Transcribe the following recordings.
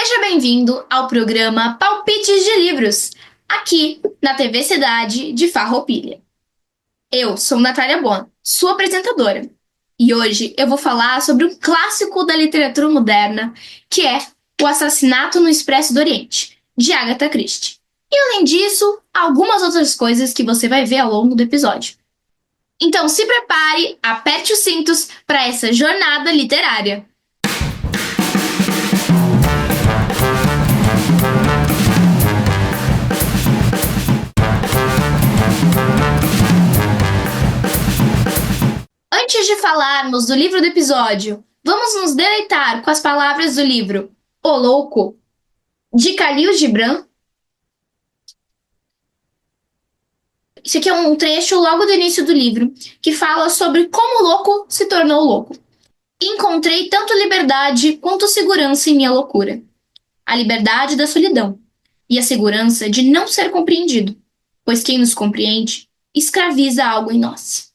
Seja bem-vindo ao programa Palpites de Livros, aqui na TV Cidade de Farroupilha. Eu sou Natália Bon, sua apresentadora, e hoje eu vou falar sobre um clássico da literatura moderna, que é O Assassinato no Expresso do Oriente, de Agatha Christie. E além disso, algumas outras coisas que você vai ver ao longo do episódio. Então se prepare, aperte os cintos para essa jornada literária. Antes de falarmos do livro do episódio, vamos nos deleitar com as palavras do livro O Louco, de Khalil Gibran. Isso aqui é um trecho logo do início do livro, que fala sobre como o louco se tornou louco. Encontrei tanto liberdade quanto segurança em minha loucura. A liberdade da solidão e a segurança de não ser compreendido, pois quem nos compreende escraviza algo em nós.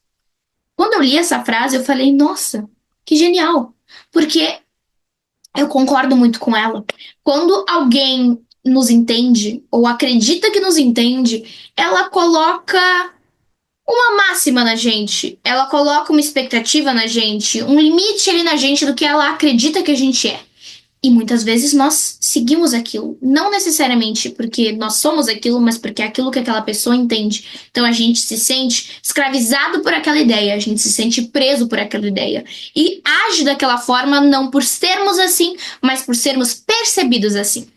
Quando eu li essa frase, eu falei, nossa, que genial, porque eu concordo muito com ela. Quando alguém nos entende, ou acredita que nos entende, ela coloca uma máxima na gente, ela coloca uma expectativa na gente, um limite ali na gente do que ela acredita que a gente é. E muitas vezes nós seguimos aquilo, não necessariamente porque nós somos aquilo, mas porque é aquilo que aquela pessoa entende. Então a gente se sente escravizado por aquela ideia, a gente se sente preso por aquela ideia. E age daquela forma não por sermos assim, mas por sermos percebidos assim.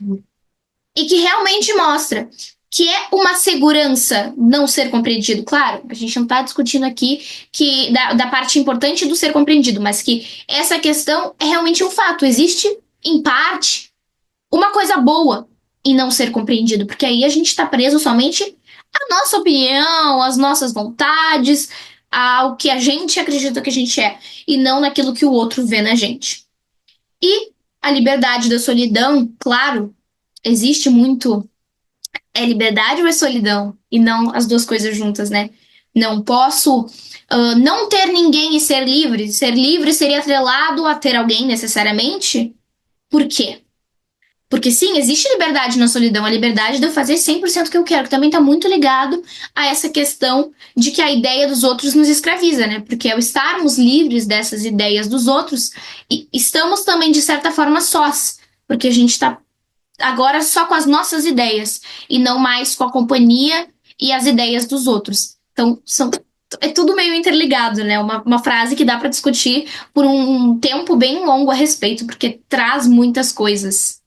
E que realmente mostra que é uma segurança não ser compreendido. Claro, a gente não está discutindo aqui que da parte importante do ser compreendido, mas que essa questão é realmente um fato. Existe em parte, uma coisa boa em não ser compreendido, porque aí a gente está preso somente à nossa opinião, às nossas vontades, ao que a gente acredita que a gente é, e não naquilo que o outro vê na gente. E a liberdade da solidão, claro, existe muito. É liberdade ou é solidão? E não as duas coisas juntas, né? Não posso não ter ninguém e ser livre. Ser livre seria atrelado a ter alguém necessariamente? Por quê? Porque sim, existe liberdade na solidão, a liberdade de eu fazer 100% o que eu quero, que também está muito ligado a essa questão de que a ideia dos outros nos escraviza, né? Porque ao estarmos livres dessas ideias dos outros, estamos também, de certa forma, sós. Porque a gente está agora só com as nossas ideias e não mais com a companhia e as ideias dos outros. Então, é tudo meio interligado, né? Uma frase que dá para discutir por um tempo bem longo a respeito, porque traz muitas coisas.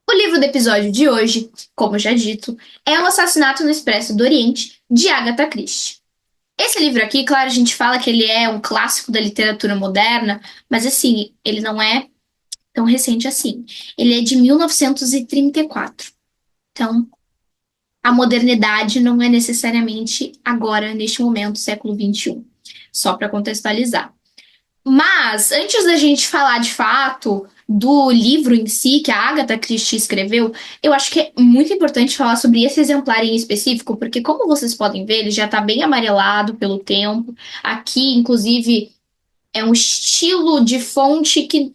O livro do episódio de hoje, como já dito, é O Assassinato no Expresso do Oriente, de Agatha Christie. Esse livro aqui, claro, a gente fala que ele é um clássico da literatura moderna, mas assim, ele não é tão recente assim. Ele é de 1934. Então, a modernidade não é necessariamente agora, neste momento, século XXI. Só para contextualizar. Mas, antes da gente falar de fato do livro em si que a Agatha Christie escreveu, eu acho que é muito importante falar sobre esse exemplar em específico, porque como vocês podem ver, ele já está bem amarelado pelo tempo. Aqui, inclusive, é um estilo de fonte que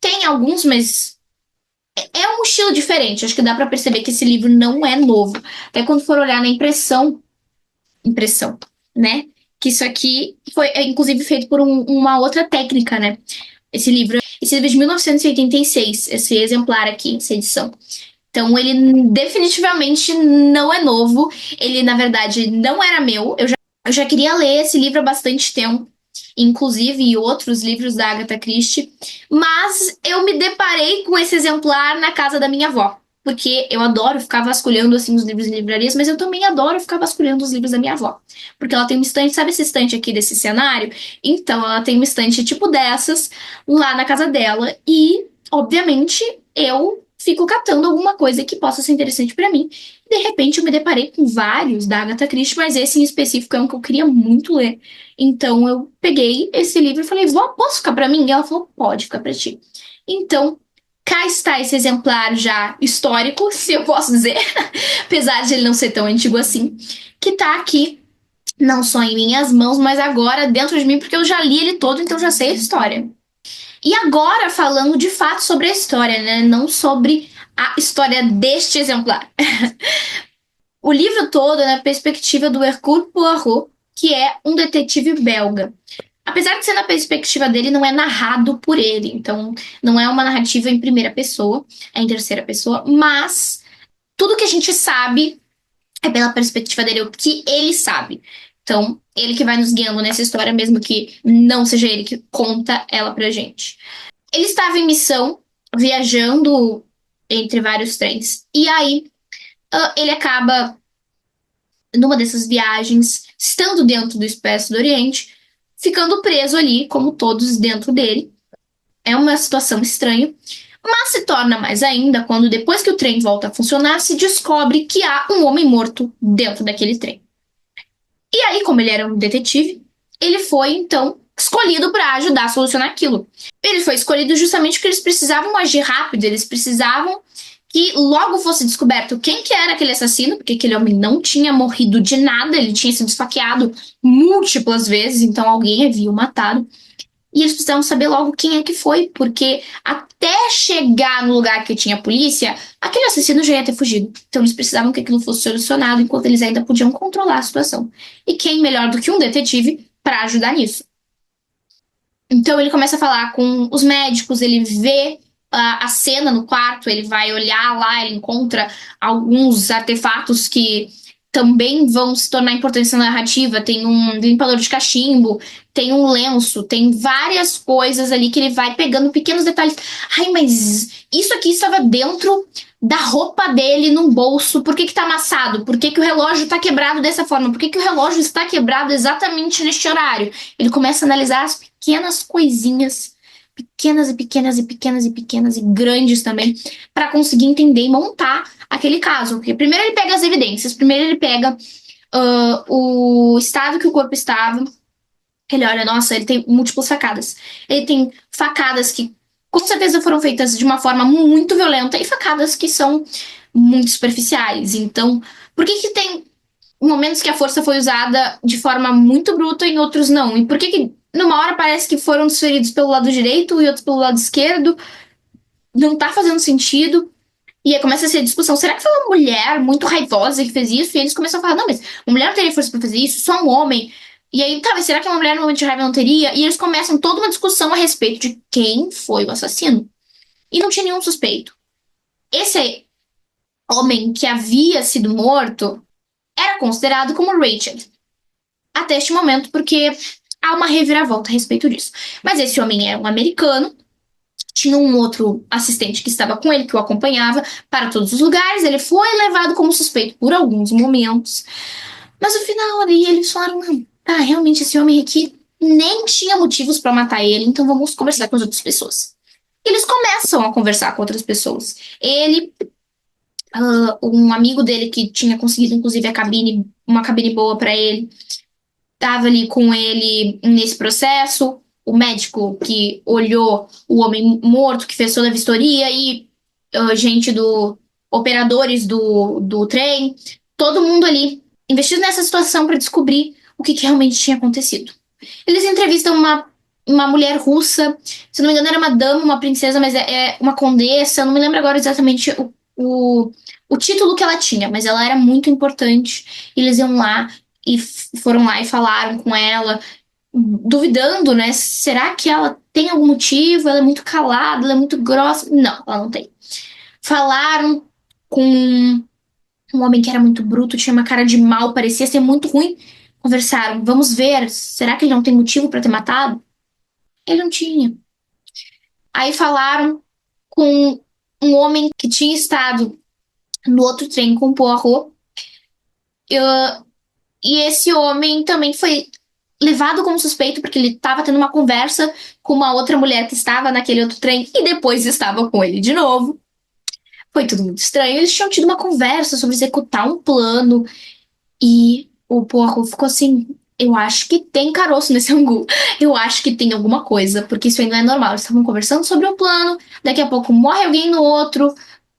tem alguns, mas é um estilo diferente. Acho que dá para perceber que esse livro não é novo. Até quando for olhar na impressão, né? Que isso aqui foi, inclusive, feito por uma outra técnica, né? Esse livro é de 1986, esse exemplar aqui, essa edição. Então, ele definitivamente não é novo. Ele, na verdade, não era meu. Eu já queria ler esse livro há bastante tempo, inclusive e outros livros da Agatha Christie, mas eu me deparei com esse exemplar na casa da minha avó. Porque eu adoro ficar vasculhando assim os livros em livrarias, mas eu também adoro ficar vasculhando os livros da minha avó. Porque ela tem uma estante, sabe esse estante aqui desse cenário? Então, ela tem uma estante tipo dessas lá na casa dela e, obviamente, eu fico catando alguma coisa que possa ser interessante pra mim. De repente, eu me deparei com vários da Agatha Christie, mas esse em específico é um que eu queria muito ler. Então, eu peguei esse livro e falei, vó, posso ficar pra mim? E ela falou, pode ficar pra ti. Então, cá está esse exemplar já histórico, se eu posso dizer, apesar de ele não ser tão antigo assim, que tá aqui não só em minhas mãos, mas agora dentro de mim, porque eu já li ele todo, então já sei a história. E agora falando de fato sobre a história, né? Não sobre a história deste exemplar. O livro todo é na perspectiva do Hercule Poirot, que é um detetive belga. Apesar de ser na perspectiva dele, não é narrado por ele. Então, não é uma narrativa em primeira pessoa, é em terceira pessoa, mas tudo que a gente sabe é pela perspectiva dele, o que ele sabe. Então, ele que vai nos guiando nessa história, mesmo que não seja ele que conta ela pra gente. Ele estava em missão, viajando entre vários trens. E aí, ele acaba, numa dessas viagens, estando dentro do Expresso do Oriente, ficando preso ali, como todos dentro dele. É uma situação estranha, mas se torna mais ainda quando, depois que o trem volta a funcionar, se descobre que há um homem morto dentro daquele trem. E aí, como ele era um detetive, ele foi então escolhido para ajudar a solucionar aquilo. Ele foi escolhido justamente porque eles precisavam agir rápido, eles precisavam que logo fosse descoberto quem que era aquele assassino, porque aquele homem não tinha morrido de nada, ele tinha sido esfaqueado múltiplas vezes, então alguém havia o matado. E eles precisavam saber logo quem é que foi, porque até chegar no lugar que tinha a polícia, aquele assassino já ia ter fugido. Então eles precisavam que aquilo fosse solucionado enquanto eles ainda podiam controlar a situação. E quem melhor do que um detetive para ajudar nisso? Então ele começa a falar com os médicos, ele vê a cena no quarto, ele vai olhar lá, ele encontra alguns artefatos que também vão se tornar importantes na narrativa. Tem um limpador de cachimbo, tem um lenço, tem várias coisas ali que ele vai pegando pequenos detalhes. Ai, mas isso aqui estava dentro da roupa dele num bolso. Por que que tá amassado? Por que que o relógio tá quebrado dessa forma? Por que que o relógio está quebrado exatamente neste horário? Ele começa a analisar as pequenas coisinhas, pequenas e pequenas e pequenas e pequenas e grandes também, para conseguir entender e montar aquele caso. Porque primeiro ele pega as evidências, primeiro ele pega o estado que o corpo estava. Ele olha, nossa, ele tem múltiplas facadas. Ele tem facadas que com certeza foram feitas de uma forma muito violenta e facadas que são muito superficiais. Então, por que que tem momentos que a força foi usada de forma muito bruta e em outros não? E por que que numa hora parece que foram desferidos pelo lado direito e outros pelo lado esquerdo? Não tá fazendo sentido. E aí começa a ser discussão. Será que foi uma mulher muito raivosa que fez isso? E eles começam a falar, não, mas uma mulher não teria força pra fazer isso, só um homem. E aí, tá, mas será que uma mulher no momento de raiva não teria? E eles começam toda uma discussão a respeito de quem foi o assassino. E não tinha nenhum suspeito. Esse homem que havia sido morto era considerado como Rachel. Até este momento, porque há uma reviravolta a respeito disso. Mas esse homem era um americano, tinha um outro assistente que estava com ele, que o acompanhava para todos os lugares. Ele foi levado como suspeito por alguns momentos. Mas no final ali eles falaram: não, tá, realmente esse homem aqui nem tinha motivos para matar ele, então vamos conversar com as outras pessoas. E eles começam a conversar com outras pessoas. Ele, um amigo dele que tinha conseguido inclusive a cabine, uma cabine boa para ele, estava ali com ele nesse processo. O médico que olhou o homem morto, que fez toda a vistoria, e gente do operadores do trem, todo mundo ali investido nessa situação para descobrir o que realmente tinha acontecido. Eles entrevistam uma mulher russa, se não me engano era uma dama, uma princesa, mas é uma condessa, eu não me lembro agora exatamente o título que ela tinha, mas ela era muito importante. Eles iam lá e foram lá e falaram com ela, duvidando, né? Será que ela tem algum motivo? Ela é muito calada, ela é muito grossa. Não, ela não tem. Falaram com um homem que era muito bruto, tinha uma cara de mal, parecia ser muito ruim. Conversaram, vamos ver, será que ele não tem motivo para ter matado? Ele não tinha. Aí falaram com um homem que tinha estado no outro trem com o Poirot. E esse homem também foi levado como suspeito porque ele estava tendo uma conversa com uma outra mulher que estava naquele outro trem e depois estava com ele de novo. Foi tudo muito estranho. Eles tinham tido uma conversa sobre executar um plano e o Poirot ficou assim: eu acho que tem caroço nesse angu. Eu acho que tem alguma coisa, porque isso aí não é normal. Eles estavam conversando sobre o plano, daqui a pouco morre alguém no outro,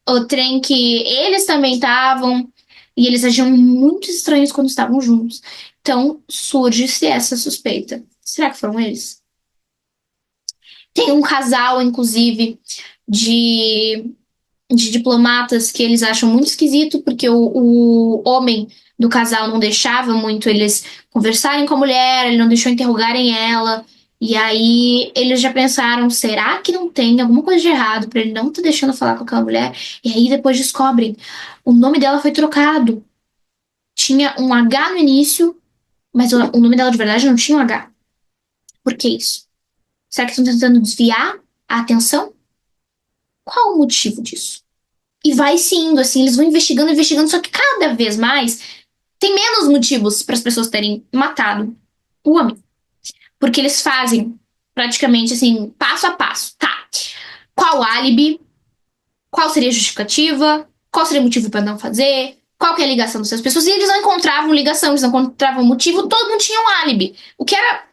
o trem que eles também estavam, e eles agiam muito estranhos quando estavam juntos. Então surge-se essa suspeita. Será que foram eles? Tem um casal, inclusive, de, de diplomatas que eles acham muito esquisito, porque o homem do casal não deixava muito eles conversarem com a mulher, ele não deixou interrogarem ela. E aí eles já pensaram, será que não tem alguma coisa de errado pra ele não estar deixando falar com aquela mulher? E aí depois descobrem, o nome dela foi trocado. Tinha um H no início, mas o nome dela de verdade não tinha um H. Por que isso? Será que estão tentando desviar a atenção? Qual o motivo disso? E vai se indo, assim, eles vão investigando, investigando, só que cada vez mais tem menos motivos para as pessoas terem matado o homem. Porque eles fazem praticamente assim, passo a passo. Tá. Qual álibi? Qual seria a justificativa? Qual seria o motivo para não fazer? Qual que é a ligação dessas pessoas? E eles não encontravam ligação, eles não encontravam motivo, todo mundo tinha um álibi. O que era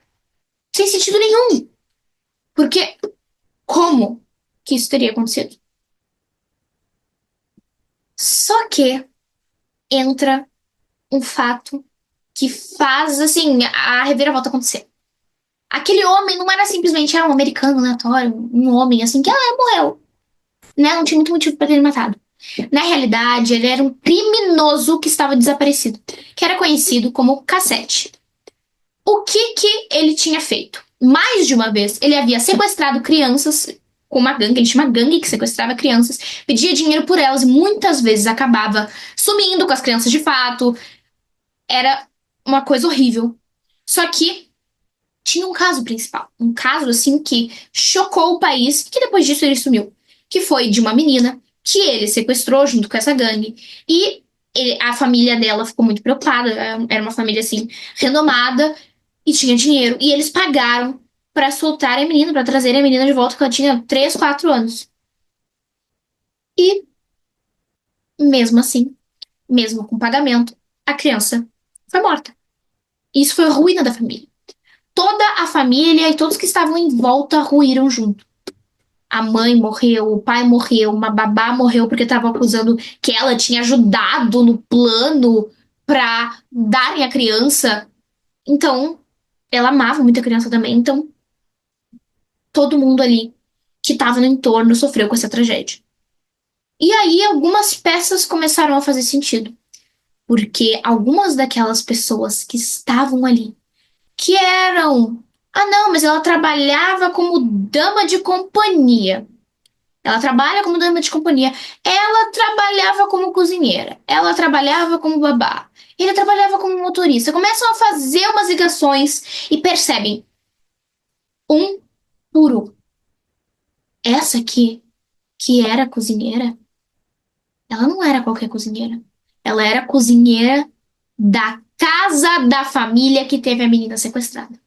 sem sentido nenhum. Porque como que isso teria acontecido? Só que entra um fato que faz, assim, a reviravolta acontecer. Aquele homem não era simplesmente um americano aleatório, um homem assim que, morreu. Né? Não tinha muito motivo para ter ele matado. Na realidade, ele era um criminoso que estava desaparecido, que era conhecido como Cassete. O que que ele tinha feito? Mais de uma vez, ele havia sequestrado crianças com uma gangue, ele tinha uma gangue que sequestrava crianças, pedia dinheiro por elas e muitas vezes acabava sumindo com as crianças de fato. Era uma coisa horrível. Só que tinha um caso principal, um caso assim que chocou o país, que depois disso ele sumiu, que foi de uma menina que ele sequestrou junto com essa gangue e a família dela ficou muito preocupada, era uma família assim renomada e tinha dinheiro e eles pagaram para soltar a menina, para trazer a menina de volta, que ela tinha 3, 4 anos. E mesmo assim, mesmo com pagamento, a criança foi morta. Isso foi a ruína da família. Toda a família e todos que estavam em volta ruíram junto. A mãe morreu, o pai morreu, uma babá morreu porque estava acusando que ela tinha ajudado no plano para darem a criança. Então, ela amava muito a criança também. Então, todo mundo ali que estava no entorno sofreu com essa tragédia. E aí, algumas peças começaram a fazer sentido. Porque algumas daquelas pessoas que estavam ali, que eram. Ah, não, mas ela trabalhava como dama de companhia. Ela trabalha como dama de companhia. Ela trabalhava como cozinheira. Ela trabalhava como babá. Ele trabalhava como motorista. Começam a fazer umas ligações e percebem um por um. Essa aqui, que era cozinheira, ela não era qualquer cozinheira. Ela era cozinheira da casa da família que teve a menina sequestrada.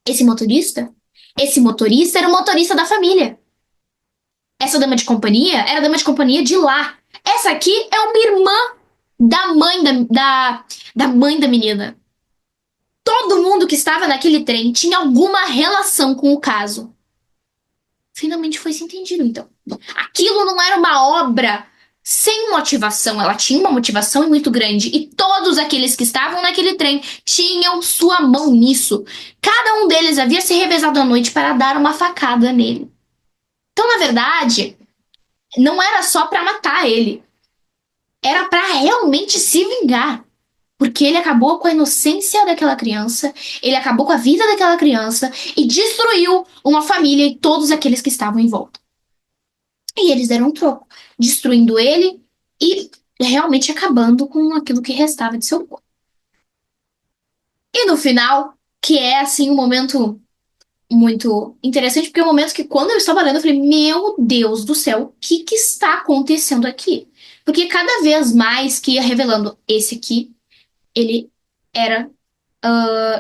Esse motorista? Esse motorista era o motorista da família. Essa dama de companhia era a dama de companhia de lá. Essa aqui é uma irmã da mãe da mãe da menina. Todo mundo que estava naquele trem tinha alguma relação com o caso. Finalmente foi se entendido, então. Aquilo não era uma obra sem motivação. Ela tinha uma motivação muito grande. E todos aqueles que estavam naquele trem tinham sua mão nisso. Cada um deles havia se revezado à noite para dar uma facada nele. Então, na verdade, não era só para matar ele. Era para realmente se vingar. Porque ele acabou com a inocência daquela criança, ele acabou com a vida daquela criança e destruiu uma família e todos aqueles que estavam em volta. E eles deram um troco, destruindo ele e realmente acabando com aquilo que restava de seu corpo. E no final, que é assim um momento muito interessante, porque é um momento que quando eu estava lendo, eu falei: Meu Deus do céu, o que que está acontecendo aqui? Porque cada vez mais que ia revelando esse aqui, ele era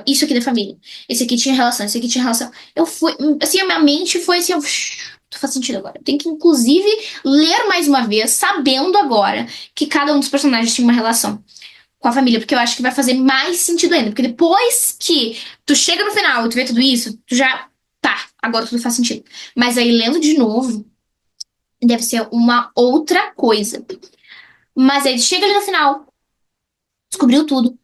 isso aqui da família. Esse aqui tinha relação, esse aqui tinha relação. Eu fui, assim, a minha mente foi assim, faz sentido agora. Eu tenho que, inclusive, ler mais uma vez, sabendo agora que cada um dos personagens tinha uma relação com a família, porque eu acho que vai fazer mais sentido ainda. Porque depois que tu chega no final e tu vê tudo isso, tu já, tá, agora tudo faz sentido. Mas aí, lendo de novo, deve ser uma outra coisa. Mas aí, chega ali no final, descobriu tudo.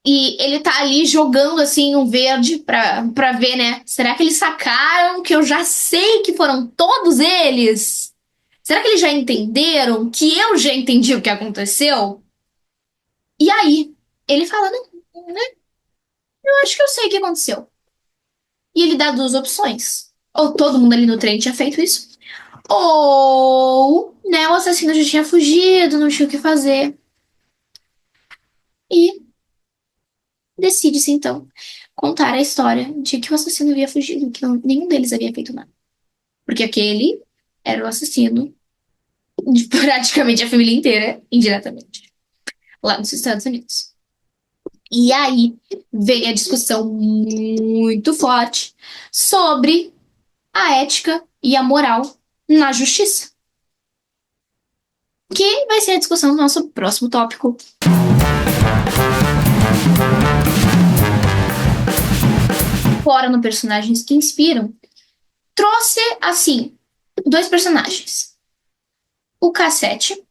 E ele tá ali jogando assim um verde pra ver, né? Será que eles sacaram que eu já sei que foram todos eles? Será que eles já entenderam que eu já entendi o que aconteceu? E aí, ele fala, né? Eu acho que eu sei o que aconteceu. E ele dá duas opções. Ou todo mundo ali no trem tinha feito isso, ou, né, o assassino já tinha fugido, não tinha o que fazer. E decide-se então contar a história de que o assassino havia fugido, que nenhum deles havia feito nada. Porque aquele era o assassino de praticamente a família inteira, indiretamente, lá nos Estados Unidos. E aí vem a discussão muito forte sobre a ética e a moral na justiça, que vai ser a discussão do nosso próximo tópico. Fora no personagens que inspiram, trouxe, assim, dois personagens. O Cassete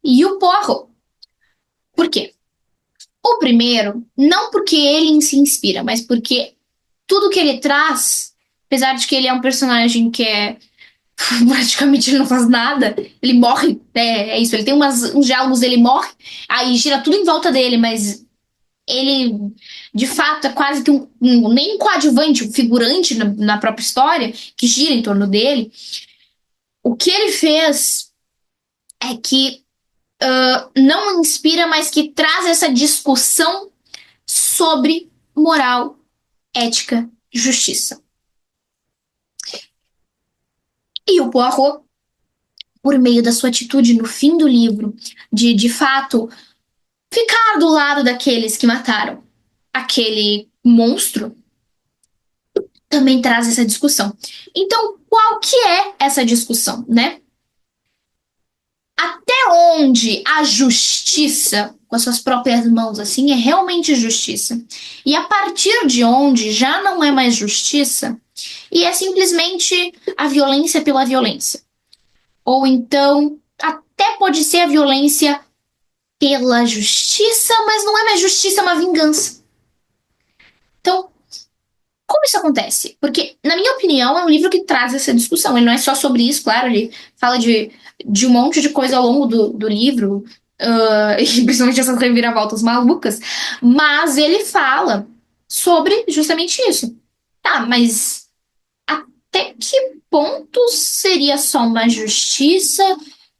e o Poirot. Por quê? O primeiro, não porque ele se inspira, mas porque tudo que ele traz, apesar de que ele é um personagem que é praticamente ele não faz nada, ele morre, é isso, ele tem uns diálogos, ele morre, aí gira tudo em volta dele, mas ele de fato é quase que nem um coadjuvante, um figurante na própria história que gira em torno dele. O que ele fez é que não inspira, mas que traz essa discussão sobre moral, ética e justiça. E o Poirot, por meio da sua atitude no fim do livro, de fato ficar do lado daqueles que mataram aquele monstro, também traz essa discussão. Então, qual que é essa discussão, né? Até onde a justiça, com as suas próprias mãos, assim, é realmente justiça? E a partir de onde já não é mais justiça e é simplesmente a violência pela violência? Ou então, até pode ser a violência pela justiça, mas não é mais justiça, é uma vingança. Então, como isso acontece? Porque, na minha opinião, é um livro que traz essa discussão. Ele não é só sobre isso, claro, ele fala de um monte de coisa ao longo do livro, e principalmente essas reviravoltas malucas, mas ele fala sobre justamente isso. Tá, mas até que ponto seria só uma justiça?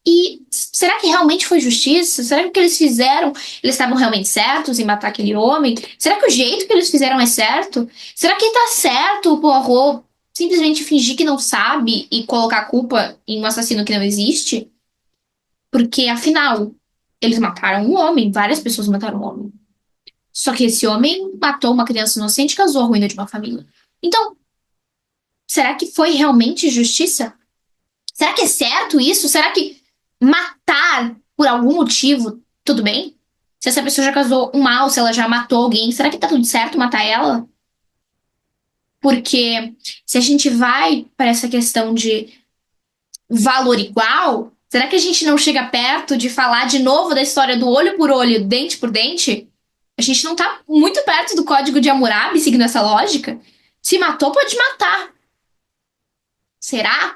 E será que realmente foi justiça? Será que o que eles fizeram, eles estavam realmente certos em matar aquele homem? Será que o jeito que eles fizeram é certo? Será que tá certo o Poirot simplesmente fingir que não sabe e colocar a culpa em um assassino que não existe? Porque, afinal, eles mataram um homem, várias pessoas mataram um homem. Só que esse homem matou uma criança inocente e causou a ruína de uma família. Então, será que foi realmente justiça? Será que é certo isso? Será que matar por algum motivo, tudo bem? Se essa pessoa já causou um mal, se ela já matou alguém, será que tá tudo certo matar ela? Porque se a gente vai para essa questão de valor igual, será que a gente não chega perto de falar de novo da história do olho por olho, dente por dente? A gente não tá muito perto do código de Hammurabi, seguindo essa lógica? Se matou, pode matar. Será?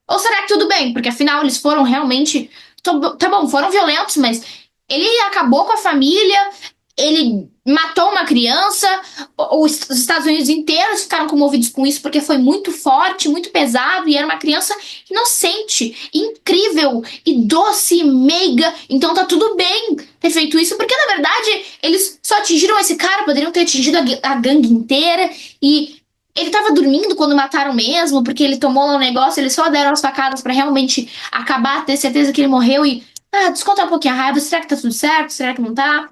Ou será que tudo bem? Porque afinal eles foram realmente. Tá bom, foram violentos, mas ele acabou com a família, ele matou uma criança, os Estados Unidos inteiros ficaram comovidos com isso porque foi muito forte, muito pesado, e era uma criança inocente, incrível e doce, meiga. Então tá tudo bem ter feito isso, porque na verdade eles só atingiram esse cara, poderiam ter atingido a gangue inteira, e ele tava dormindo quando mataram mesmo, porque ele tomou lá um negócio, eles só deram as facadas pra realmente acabar, ter certeza que ele morreu e. Ah, descontar um pouquinho a raiva, será que tá tudo certo? Será que não tá?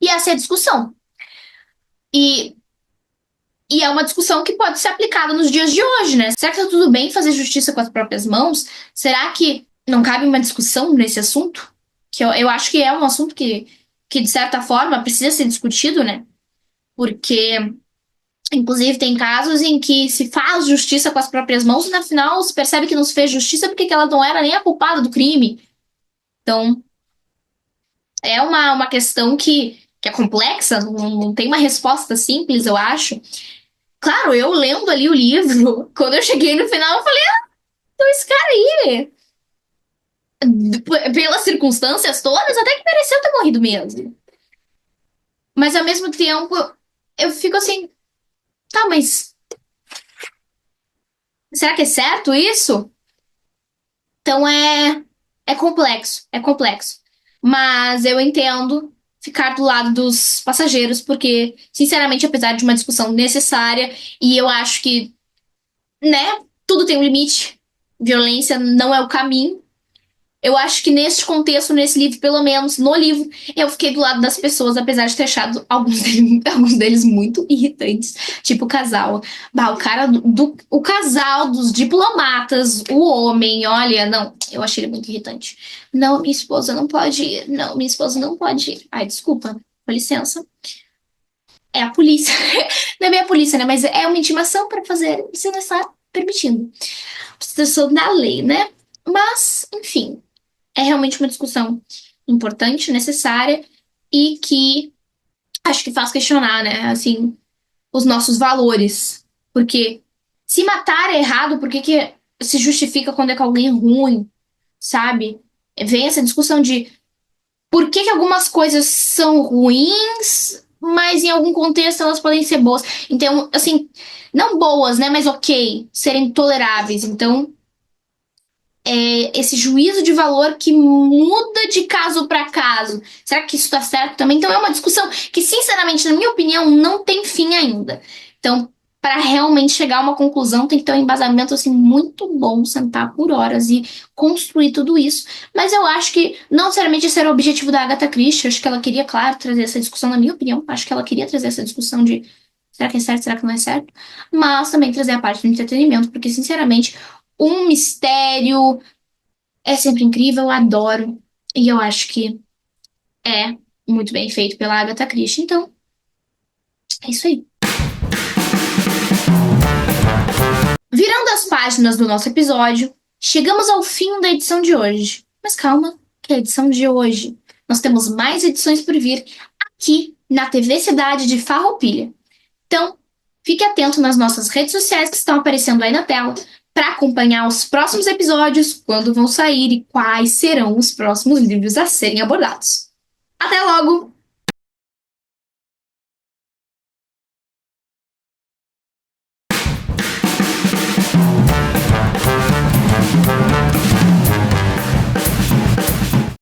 E essa é a discussão. E, e é uma discussão que pode ser aplicada nos dias de hoje, né? Será que tá tudo bem fazer justiça com as próprias mãos? Será que não cabe uma discussão nesse assunto? Que eu acho que é um assunto que, de certa forma, precisa ser discutido, né? Porque inclusive, tem casos em que se faz justiça com as próprias mãos e, no final, se percebe que não se fez justiça porque que ela não era nem a culpada do crime. Então, é uma questão que é complexa, não tem uma resposta simples, eu acho. Claro, eu lendo ali o livro, quando eu cheguei no final, eu falei, então esse cara aí, pelas circunstâncias todas, até que mereceu ter morrido mesmo. Mas ao mesmo tempo, eu fico assim, tá, mas será que é certo isso? Então é complexo, é complexo. Mas eu entendo ficar do lado dos passageiros, porque, sinceramente, apesar de uma discussão necessária, e eu acho que, né, tudo tem um limite, violência não é o caminho. Eu acho que neste contexto, nesse livro, pelo menos no livro, eu fiquei do lado das pessoas, apesar de ter achado alguns deles muito irritantes. Tipo o casal. Bah, o cara o casal dos diplomatas, o homem, olha, não, eu achei ele muito irritante. Não, minha esposa não pode ir. Não, minha esposa não pode ir. Ai, desculpa, com licença. É a polícia. Não é bem a polícia, né? Mas é uma intimação para fazer. Você não está permitindo. Obstrução da lei, né? Mas, enfim. É realmente uma discussão importante, necessária e que acho que faz questionar, né, assim, os nossos valores. Porque se matar é errado, por que que se justifica quando é com alguém ruim, sabe? Vem essa discussão de por que que algumas coisas são ruins, mas em algum contexto elas podem ser boas. Então, assim, não boas, né, mas ok, serem toleráveis. Então, esse juízo de valor que muda de caso para caso. Será que isso está certo também? Então é uma discussão que, sinceramente, na minha opinião, não tem fim ainda. Então, para realmente chegar a uma conclusão, tem que ter um embasamento assim muito bom, sentar por horas e construir tudo isso. Mas eu acho que não necessariamente esse era o objetivo da Agatha Christie. Eu acho que ela queria, claro, trazer essa discussão, na minha opinião. Acho que ela queria trazer essa discussão de será que é certo, será que não é certo? Mas também trazer a parte do entretenimento, porque, sinceramente, um mistério é sempre incrível, eu adoro. E eu acho que é muito bem feito pela Agatha Christie. Então, é isso aí. Virando as páginas do nosso episódio, chegamos ao fim da edição de hoje. Mas calma, que a edição de hoje nós temos mais edições por vir aqui na TV Cidade de Farroupilha. Então, fique atento nas nossas redes sociais que estão aparecendo aí na tela para acompanhar os próximos episódios, quando vão sair e quais serão os próximos livros a serem abordados. Até logo!